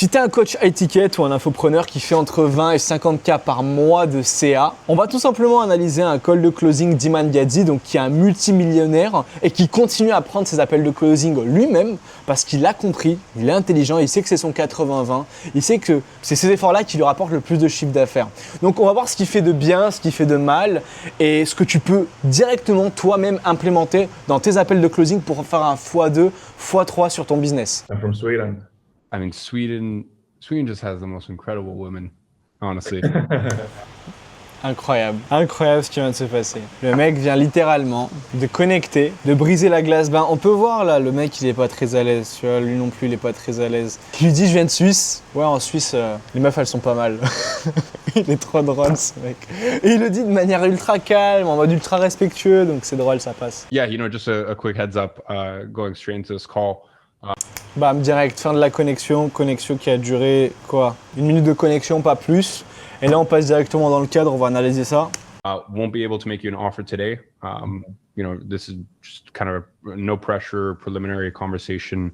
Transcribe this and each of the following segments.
Si tu es un coach high ticket ou un infopreneur qui fait entre 20 et 50K par mois de CA, on va tout simplement analyser un call de closing d'Iman Gadzhi, donc qui est un multimillionnaire et qui continue à prendre ses appels de closing lui-même parce qu'il a compris, il est intelligent, il sait que c'est son 80-20, il sait que c'est ces efforts-là qui lui rapportent le plus de chiffre d'affaires. Donc on va voir ce qu'il fait de bien, ce qu'il fait de mal et ce que tu peux directement toi-même implémenter dans tes appels de closing pour faire un x2, x3 sur ton business. I'm from Sweden. I mean, Sweden just has the most incredible women, honestly. Incroyable, incroyable ce qui vient de se passer. Le mec vient littéralement de connecter, de briser la glace. Ben, on peut voir là, le mec il est pas très à l'aise, tu vois, lui non plus il est pas très à l'aise. Je lui dis je viens de Suisse. Ouais, en Suisse, les meufs elles sont pas mal. Il est trop drôle ce mec. Et il le dit de manière ultra calme, en mode ultra respectueux, donc c'est drôle, ça passe. Yeah, just a quick heads up, going straight into this call. Bam, direct, fin de la connexion qui a duré quoi? 1 minute de connexion, pas plus. Et là, on passe directement dans le cadre, on va analyser ça. Won't be able to make you an offer today. This is just kind of a no pressure preliminary conversation.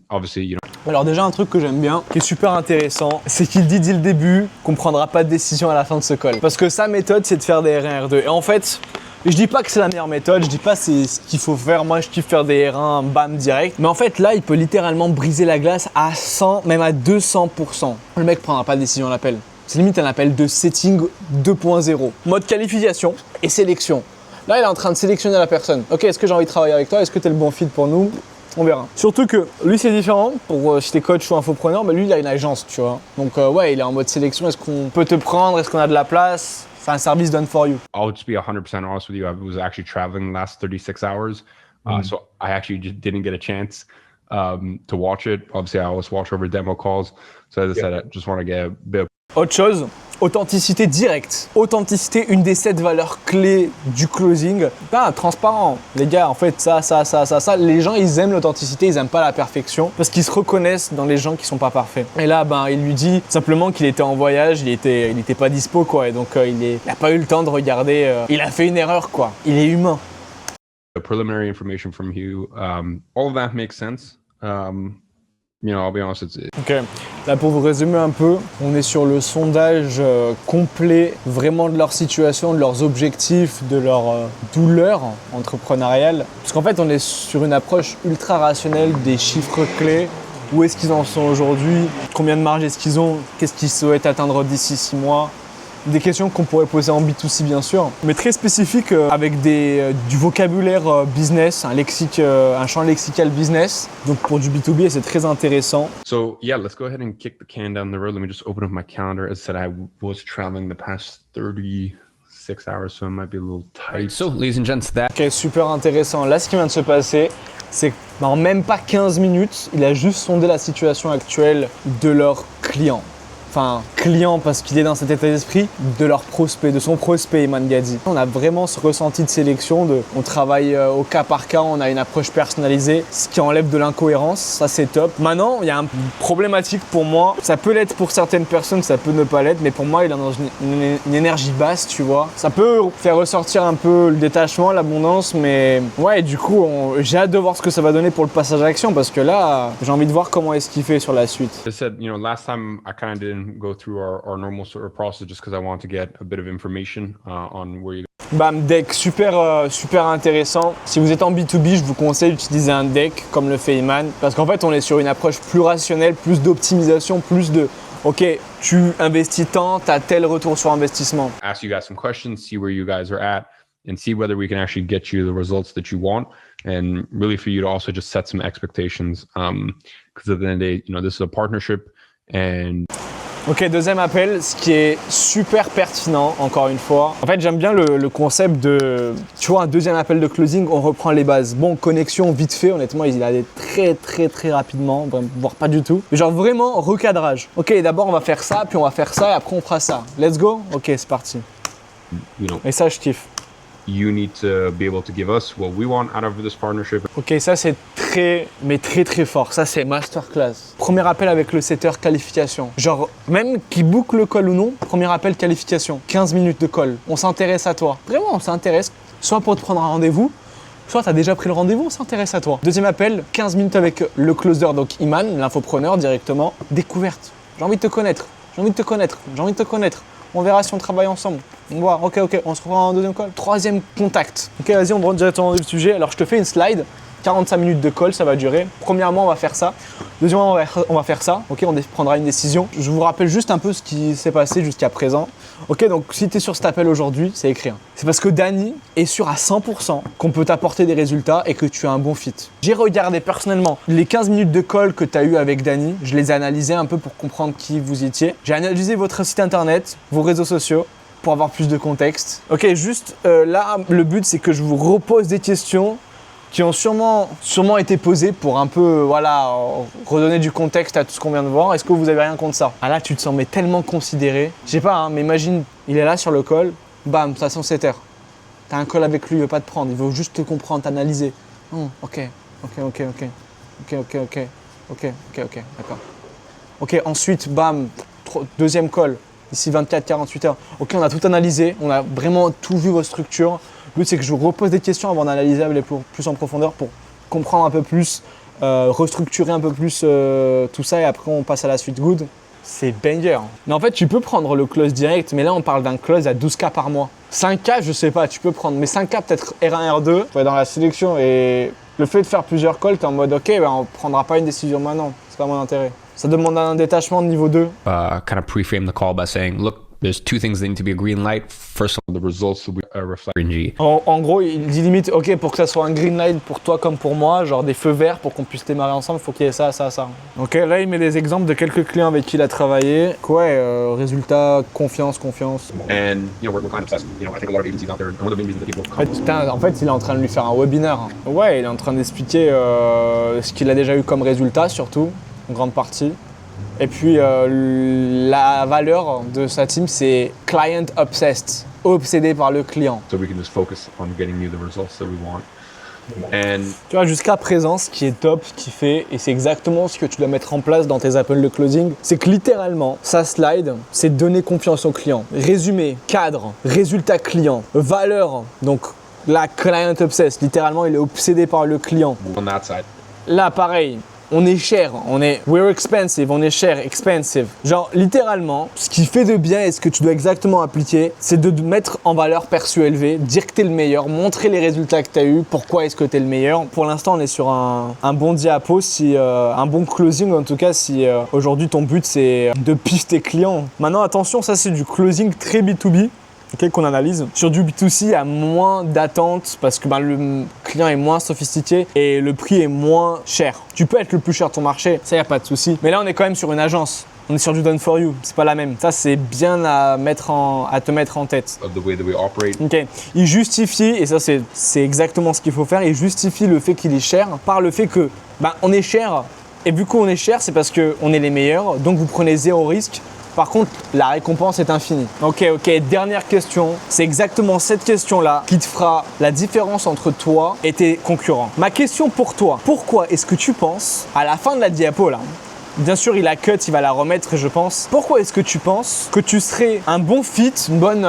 Obviously, Alors déjà, un truc que j'aime bien, qui est super intéressant, c'est qu'il dit dès le début qu'on ne prendra pas de décision à la fin de ce call. Parce que sa méthode, c'est de faire des R1, R2. Et en fait, je dis pas que c'est la meilleure méthode, je dis pas c'est ce qu'il faut faire. Moi, je kiffe faire des R1, bam, direct. Mais en fait, là, il peut littéralement briser la glace à 100, même à 200%. Le mec prendra pas de décision à l'appel. C'est limite un appel de setting 2.0. Mode qualification et sélection. Là, il est en train de sélectionner la personne. Ok, est-ce que j'ai envie de travailler avec toi? Est-ce que tu es le bon fit pour nous? On verra. Surtout que lui, c'est différent. Pour si t'es coach ou infopreneur, mais lui, il a une agence, tu vois. Donc, ouais, il est en mode sélection. Est-ce qu'on peut te prendre? Est-ce qu'on a de la place? C'est un service done for you. I'll just be 100% honest with you. I was actually traveling the last 36 hours. So I actually just didn't get a chance to watch it. Obviously, I always watch over demo calls. So as I said, I just want to get a bit of... Autre chose, authenticité directe. Authenticité, une des 7 valeurs clés du closing. Transparent. Les gars, en fait, ça. Les gens, ils aiment l'authenticité, ils aiment pas la perfection parce qu'ils se reconnaissent dans les gens qui sont pas parfaits. Et là, il lui dit simplement qu'il était en voyage, il était pas dispo, quoi. Et donc, il a pas eu le temps de regarder. Il a fait une erreur, quoi. Il est humain. The preliminary information from you, all of that makes sense. I'll be honest, Ok, là pour vous résumer un peu, on est sur le sondage complet vraiment de leur situation, de leurs objectifs, de leur douleur entrepreneuriale. Parce qu'en fait, on est sur une approche ultra rationnelle des chiffres clés. Où est-ce qu'ils en sont aujourd'hui? Combien de marge est-ce qu'ils ont? Qu'est-ce qu'ils souhaitent atteindre d'ici 6 mois? Des questions qu'on pourrait poser en B2C bien sûr, mais très spécifiques avec du vocabulaire business, un champ lexical business. Donc pour du B2B, c'est très intéressant. So yeah, let's go ahead and kick the can down the road. Let me just open up my calendar. As I said, I was traveling the past 36 hours, so it might be a little tight. So, ladies and gents, that... Ok, super intéressant. Là, ce qui vient de se passer, c'est qu'en même pas 15 minutes, il a juste sondé la situation actuelle de leurs clients. Enfin, client parce qu'il est dans cet état d'esprit, de leur prospect, de son prospect Iman Gadzhi. On a vraiment ce ressenti de sélection, on travaille au cas par cas, on a une approche personnalisée, ce qui enlève de l'incohérence, ça c'est top. Maintenant, il y a une problématique pour moi, ça peut l'être pour certaines personnes, ça peut ne pas l'être, mais pour moi il est dans une énergie basse, tu vois. Ça peut faire ressortir un peu le détachement, l'abondance, mais ouais, du coup, j'ai hâte de voir ce que ça va donner pour le passage à l'action, parce que là, j'ai envie de voir comment est-ce qu'il fait sur la suite. I said, last time I kind of didn't go through our normal sort of process just because I want to get a bit of information on where you... Bam, deck, super intéressant. Si vous êtes en B2B, je vous conseille d'utiliser un deck comme le fait Iman, parce qu'en fait, on est sur une approche plus rationnelle, plus d'optimisation, plus de ok, tu investis tant, tu as tel retour sur investissement. Ask you guys some questions, see where you guys are at, and see whether we can actually get you the results that you want, and really for you to also just set some expectations, because at the end of the day, this is a partnership. And Ok, deuxième appel, ce qui est super pertinent, encore une fois. En fait, j'aime bien le concept de, tu vois, un deuxième appel de closing, on reprend les bases. Bon, connexion, vite fait, honnêtement, il a allé très rapidement, voire pas du tout. Mais genre vraiment, recadrage. Ok, d'abord, on va faire ça, puis on va faire ça, et après, on fera ça. Let's go? Ok, c'est parti. Et ça, je kiffe. You need to be able to give us what we want out of this partnership. Ok, ça c'est très fort. Ça c'est masterclass. Premier appel avec le setter, qualification. Genre, même qui boucle le call ou non, premier appel, qualification. 15 minutes de call. On s'intéresse à toi. Vraiment, on s'intéresse. Soit pour te prendre un rendez-vous, soit tu as déjà pris le rendez-vous, on s'intéresse à toi. Deuxième appel, 15 minutes avec le closer, donc Iman, l'infopreneur directement. Découverte. J'ai envie de te connaître. J'ai envie de te connaître. J'ai envie de te connaître. On verra si on travaille ensemble. On voit, ok, on se revoit en deuxième call. Troisième contact. Ok, vas-y, on rentre directement dans le sujet. Alors, je te fais une slide. 45 minutes de call, ça va durer. Premièrement, on va faire ça. Deuxièmement, on va faire ça. Ok, on prendra une décision. Je vous rappelle juste un peu ce qui s'est passé jusqu'à présent. Ok, donc si tu es sur cet appel aujourd'hui, c'est écrit. C'est parce que Danny est sûr à 100% qu'on peut t'apporter des résultats et que tu as un bon fit. J'ai regardé personnellement les 15 minutes de call que tu as eu avec Danny. Je les ai analysés un peu pour comprendre qui vous étiez. J'ai analysé votre site internet, vos réseaux sociaux, pour avoir plus de contexte. Ok, juste là, le but, c'est que je vous repose des questions qui ont sûrement été posées pour un peu, voilà, redonner du contexte à tout ce qu'on vient de voir. Est-ce que vous avez rien contre ça? Ah là, tu te sens mais tellement considéré. Je sais pas, hein, mais imagine, il est là sur le call, bam, ça sent terre. T'as un call avec lui, il veut pas te prendre, il veut juste te comprendre, t'analyser. Ok, d'accord. Ok, ensuite, bam, deuxième call, ici 24-48 heures. Ok, on a tout analysé, on a vraiment tout vu, vos structures. Le but, c'est que je vous repose des questions avant d'analyser plus en profondeur pour comprendre un peu plus, restructurer un peu plus tout ça et après on passe à la suite. Good. C'est banger. Mais en fait, tu peux prendre le close direct, mais là, on parle d'un close à 12K par mois. 5K, je sais pas, tu peux prendre, mais 5K peut-être R1, R2, tu es dans la sélection et le fait de faire plusieurs calls, tu es en mode ok, ben, on prendra pas une décision maintenant, c'est pas mon intérêt. Ça demande un détachement de niveau 2. Kind of pre-frame the call by saying, look, there's two things that need to be a green light. First, The results will reflect RNG. En gros, il dit limite, ok, pour que ça soit un green light pour toi comme pour moi, genre des feux verts pour qu'on puisse démarrer ensemble, il faut qu'il y ait ça. Ok, là, il met des exemples de quelques clients avec qui il a travaillé. Résultat, confiance. And we're kind of obsessed. I think a lot of agencies out there, and one of the main reasons that people En fait, il est en train de lui faire un webinaire. Ouais, il est en train d'expliquer ce qu'il a déjà eu comme résultat, surtout, en grande partie. Et puis, la valeur de sa team, c'est client obsessed, obsédé par le client. so we can just focus on getting you the results that we want. And Tu vois, jusqu'à présent, ce qui est top, ce qu'il fait, et c'est exactement ce que tu dois mettre en place dans tes appels de closing, c'est que littéralement, sa slide, c'est donner confiance au client. Résumé, cadre, résultat client, valeur, donc la client obsessed, littéralement, il est obsédé par le client. on that side, Là, pareil, on est cher, we're expensive, on est cher, expensive. Genre, littéralement, ce qui fait de bien et ce que tu dois exactement appliquer, c'est de mettre en valeur perçu élevé, dire que tu es le meilleur, montrer les résultats que tu as eu, pourquoi est-ce que tu es le meilleur. Pour l'instant, on est sur un bon diapo, un bon closing en tout cas, si aujourd'hui ton but c'est de piffer tes clients. Maintenant, attention, ça c'est du closing très B2B. Qu'on analyse. Sur du B2C, il y a moins d'attente parce que le client est moins sophistiqué et le prix est moins cher. Tu peux être le plus cher de ton marché, ça, il n'y a pas de souci. Mais là, on est quand même sur une agence. On est sur du done for you, c'est pas la même. Ça, c'est bien à te mettre en tête. of the way that we operate. Ok. Il justifie, et ça, c'est exactement ce qu'il faut faire, il justifie le fait qu'il est cher par le fait que on est cher. Et vu qu'on est cher, c'est parce qu'on est les meilleurs, donc vous prenez zéro risque. Par contre, la récompense est infinie. Ok, dernière question. C'est exactement cette question-là qui te fera la différence entre toi et tes concurrents. Ma question pour toi, pourquoi est-ce que tu penses, à la fin de la diapo là, bien sûr il a cut, il va la remettre je pense, pourquoi est-ce que tu penses que tu serais un bon fit, une bonne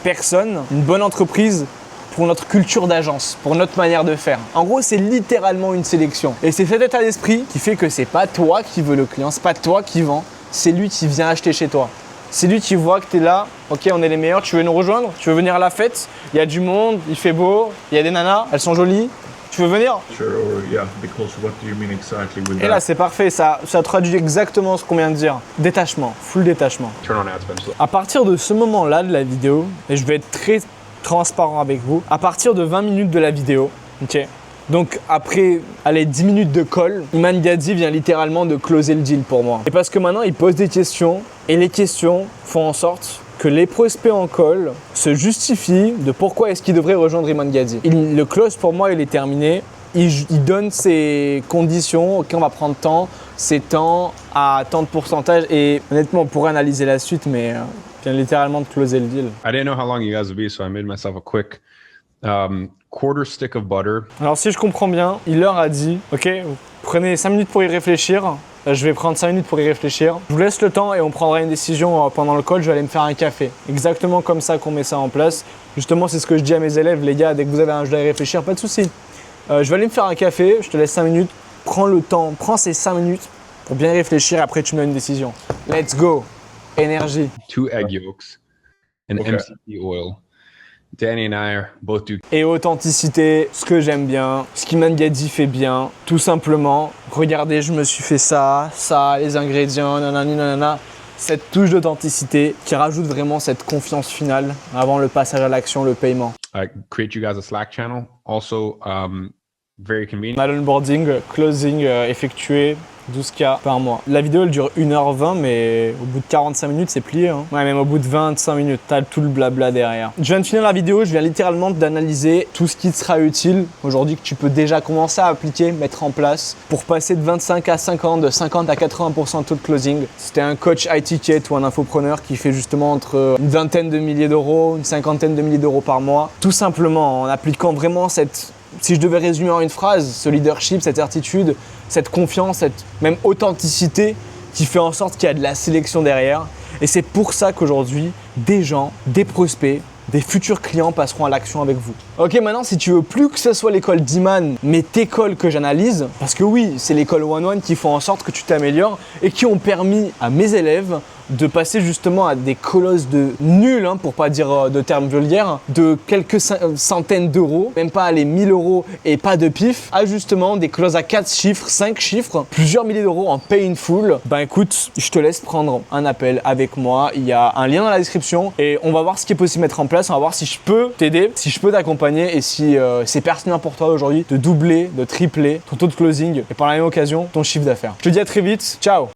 personne, une bonne entreprise pour notre culture d'agence, pour notre manière de faire. En gros, c'est littéralement une sélection. Et c'est cet état d'esprit qui fait que c'est pas toi qui veux le client, c'est pas toi qui vends, c'est lui qui vient acheter chez toi. C'est lui qui voit que tu es là, ok, on est les meilleurs, tu veux nous rejoindre? Tu veux venir à la fête? Il y a du monde, il fait beau, il y a des nanas, elles sont jolies. Tu veux venir? Sure, or yeah, because what do you mean exactly with Et that? là, c'est parfait, ça traduit exactement ce qu'on vient de dire. Détachement, full détachement. Turn on ad spend. À partir de ce moment-là de la vidéo, et je vais être très transparent avec vous, à partir de 20 minutes de la vidéo, ok, donc après 10 minutes de call, Iman Gadzhi vient littéralement de closer le deal pour moi. Et parce que maintenant, il pose des questions, et les questions font en sorte que les prospects en call se justifient de pourquoi est-ce qu'ils devraient rejoindre Iman Gadzhi. Le close, pour moi, il est terminé. Il donne ses conditions, ok, on va prendre temps, c'est temps à tant de pourcentage, et honnêtement, on pourrait analyser la suite, mais vient littéralement de closer le deal. I didn't know how long you guys would be, so I made myself a quick quarter stick of butter. Alors si je comprends bien, il leur a dit, ok, vous prenez 5 minutes pour y réfléchir, je vais prendre 5 minutes pour y réfléchir, je vous laisse le temps et on prendra une décision pendant le call, je vais aller me faire un café. Exactement comme ça qu'on met ça en place. Justement, c'est ce que je dis à mes élèves, les gars, dès que vous avez un jeu à y réfléchir, pas de souci. Je vais aller me faire un café, je te laisse 5 minutes. Prends le temps, prends ces 5 minutes pour bien réfléchir et après tu me donnes une décision. Let's go. Énergie. 2 egg yolks and Okay. MCT oil. Danny and I are both do. Et authenticité, ce que j'aime bien, ce qu'Iman Gadi fait bien, tout simplement. Regardez, je me suis fait ça, les ingrédients, nanani nanana. Cette touche d'authenticité qui rajoute vraiment cette confiance finale avant le passage à l'action, le paiement. I create you guys a Slack channel. Also, very convenient. On a l'onboarding, closing effectué, 12K par mois. La vidéo elle dure 1h20 mais au bout de 45 minutes c'est plié. Hein. Ouais, même au bout de 25 minutes, t'as tout le blabla derrière. Je viens de finir la vidéo, je viens littéralement d'analyser tout ce qui te sera utile aujourd'hui que tu peux déjà commencer à appliquer, mettre en place pour passer de 25 à 50, de 50 à 80% de taux de closing. C'était un coach high ticket ou un infopreneur qui fait justement entre une vingtaine de milliers d'euros, une cinquantaine de milliers d'euros par mois. Tout simplement en appliquant vraiment cette... Si je devais résumer en une phrase, ce leadership, cette certitude, cette confiance, cette même authenticité qui fait en sorte qu'il y a de la sélection derrière. Et c'est pour ça qu'aujourd'hui, des gens, des prospects, des futurs clients passeront à l'action avec vous. Ok, maintenant, si tu veux plus que ce soit l'école d'Iman, mais t'école que j'analyse, parce que oui, c'est l'école one-one qui font en sorte que tu t'améliores et qui ont permis à mes élèves de passer justement à des colosses de nuls, hein, pour pas dire de termes vulgaires, de quelques centaines d'euros, même pas les 1000 euros et pas de pif, à justement des colosses à 4 chiffres, 5 chiffres, plusieurs milliers d'euros en pay in full. Ben écoute, je te laisse prendre un appel avec moi, il y a un lien dans la description et on va voir ce qui est possible de mettre en place, on va voir si je peux t'aider, si je peux t'accompagner et si c'est pertinent pour toi aujourd'hui de doubler, de tripler ton taux de closing et par la même occasion ton chiffre d'affaires. Je te dis à très vite, ciao!